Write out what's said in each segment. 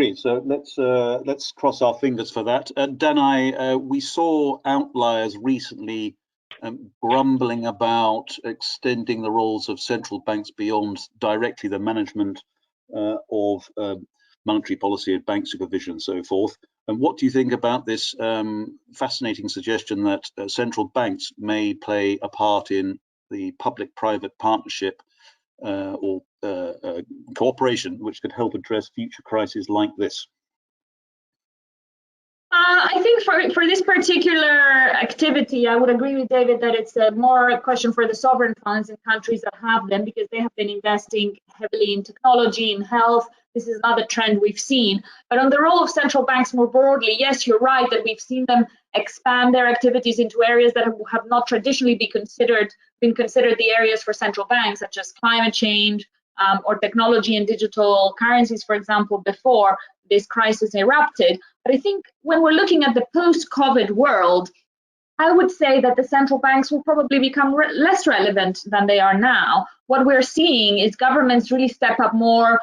agree. So let's cross our fingers for that. Danai, we saw outliers recently grumbling about extending the roles of central banks beyond directly the management of monetary policy and bank supervision and so forth. And what do you think about this fascinating suggestion that central banks may play a part in the public-private partnership or cooperation which could help address future crises like this? I think for this particular activity, I would agree with David that it's more a question for the sovereign funds in countries that have them, because they have been investing heavily in technology, in health. This is another trend we've seen. But on the role of central banks more broadly, yes, you're right that we've seen them expand their activities into areas that have not traditionally been considered the areas for central banks, such as climate change or technology and digital currencies, for example, before this crisis erupted. But I think when we're looking at the post-COVID world, I would say that the central banks will probably become less relevant than they are now. What we're seeing is governments really step up more.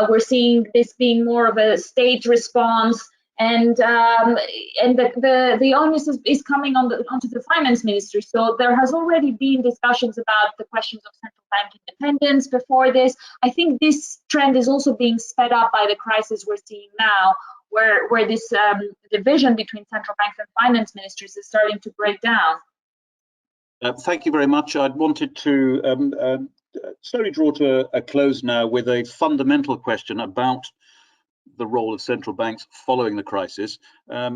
We're seeing this being more of a state response, and the onus is coming onto the finance ministry. So there has already been discussions about the questions of central bank independence before this. I think this trend is also being sped up by the crisis we're seeing now, where this division between central banks and finance ministries is starting to break down. Thank you very much. I'd wanted to slowly draw to a close now with a fundamental question about the role of central banks following the crisis.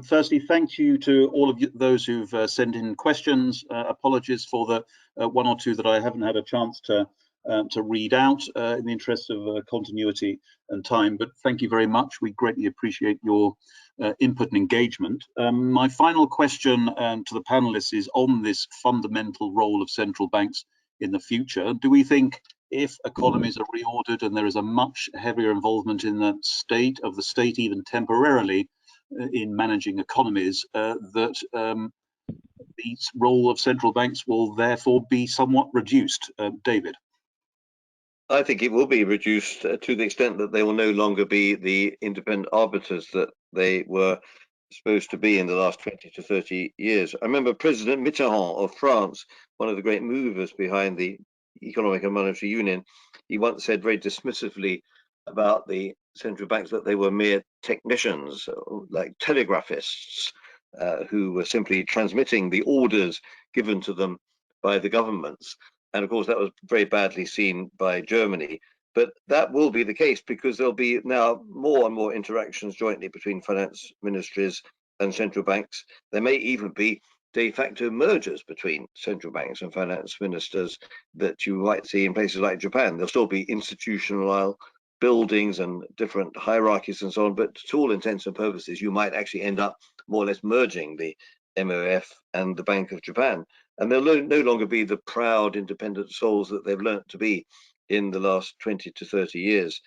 Firstly, thank you to all of those who've sent in questions. Apologies for the one or two that I haven't had a chance to read out in the interest of continuity and time, but thank you very much. We greatly appreciate your input and engagement. My final question to the panelists is on this fundamental role of central banks in the future. Do we think if economies are reordered and there is a much heavier involvement in the state, even temporarily, in managing economies, that the role of central banks will therefore be somewhat reduced? David? I think it will be reduced to the extent that they will no longer be the independent arbiters that they were supposed to be in the last 20 to 30 years. I remember President Mitterrand of France, one of the great movers behind the Economic and Monetary Union, he once said very dismissively about the central banks that they were mere technicians, like telegraphists, who were simply transmitting the orders given to them by the governments. And of course, that was very badly seen by Germany. But that will be the case because there'll be now more and more interactions jointly between finance ministries and central banks. There may even be de facto mergers between central banks and finance ministers that you might see in places like Japan. There'll still be institutional buildings and different hierarchies and so on, but to all intents and purposes, you might actually end up more or less merging the MOF and the Bank of Japan. And they'll no longer be the proud independent souls that they've learnt to be in the last 20 to 30 years.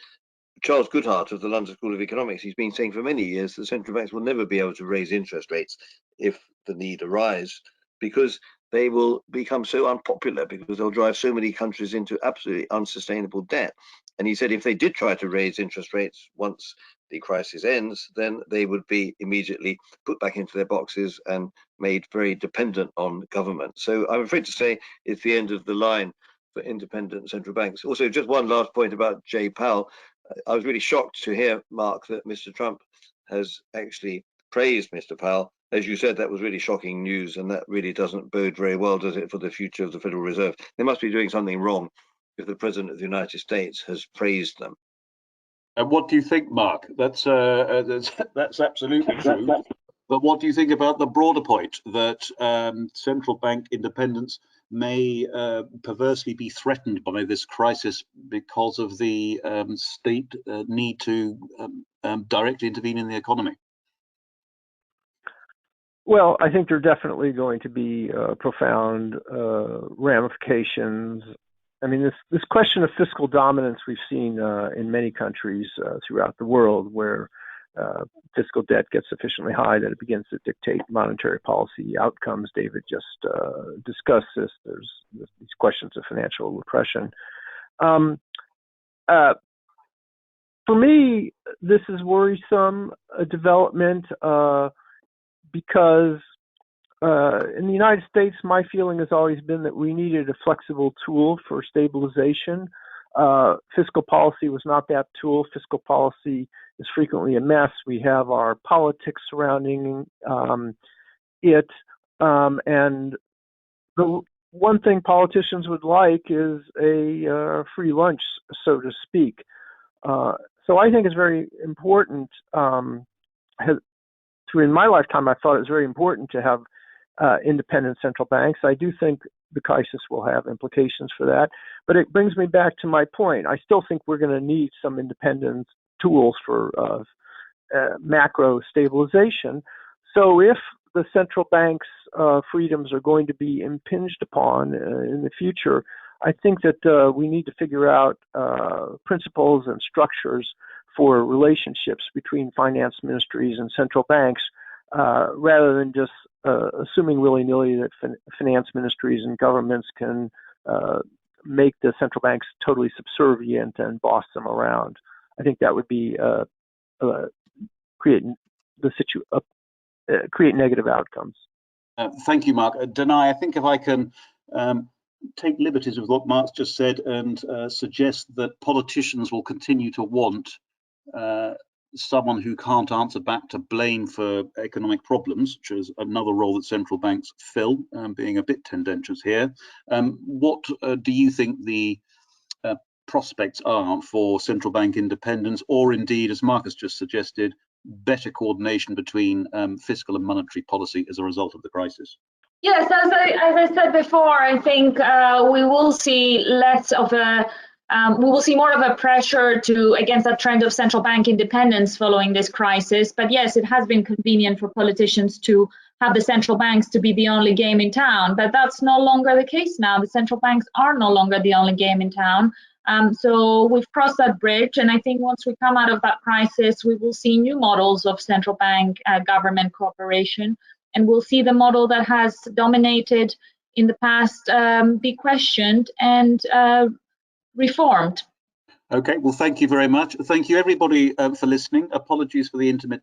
Charles Goodhart of the London School of Economics, he's been saying for many years that central banks will never be able to raise interest rates if the need arises, because they will become so unpopular, because they'll drive so many countries into absolutely unsustainable debt. And he said if they did try to raise interest rates once the crisis ends, then they would be immediately put back into their boxes and made very dependent on government. So I'm afraid to say it's the end of the line for independent central banks. Also, just one last point about Jay Powell. I was really shocked to hear, Mark, that Mr. Trump has actually praised Mr. Powell. As you said, that was really shocking news, and that really doesn't bode very well, does it, for the future of the Federal Reserve? They must be doing something wrong if the President of the United States has praised them. And what do you think, Mark? That's absolutely true. But what do you think about the broader point that central bank independence may perversely be threatened by this crisis because of the state need to directly intervene in the economy? Well, I think there are definitely going to be profound ramifications. I mean, this question of fiscal dominance we've seen in many countries throughout the world, where fiscal debt gets sufficiently high that it begins to dictate monetary policy outcomes. David just discussed this. There's these questions of financial repression. For me, this is worrisome development because in the United States, my feeling has always been that we needed a flexible tool for stabilization. Fiscal policy was not that tool. Fiscal policy is frequently a mess. We have our politics surrounding it. And the one thing politicians would like is a free lunch, so to speak. So I think it's very important. In my lifetime, I thought it was very important to have independent central banks. I do think the crisis will have implications for that. But it brings me back to my point. I still think we're going to need some independent tools for macro stabilization. So if the central bank's freedoms are going to be impinged upon in the future, I think that we need to figure out principles and structures for relationships between finance ministries and central banks, rather than just assuming willy-nilly that finance ministries and governments can make the central banks totally subservient and boss them around. I think that would be create negative outcomes. Thank you, Mark. Danai, I think if I can take liberties with what Mark's just said and suggest that politicians will continue to want someone who can't answer back to blame for economic problems, which is another role that central banks fill, being a bit tendentious here. What do you think the prospects are for central bank independence, or indeed, as Marcus just suggested, better coordination between fiscal and monetary policy as a result of the crisis? Yes, as I said before, I think we will see less of a we will see more of a pressure against that trend of central bank independence following this crisis. But yes, it has been convenient for politicians to have the central banks to be the only game in town. But that's no longer the case now. The central banks are no longer the only game in town. So we've crossed that bridge. And I think once we come out of that crisis, we will see new models of central bank government cooperation. And we'll see the model that has dominated in the past be questioned and reformed. Okay, well, thank you very much. Thank you, everybody, for listening. Apologies for the intermittent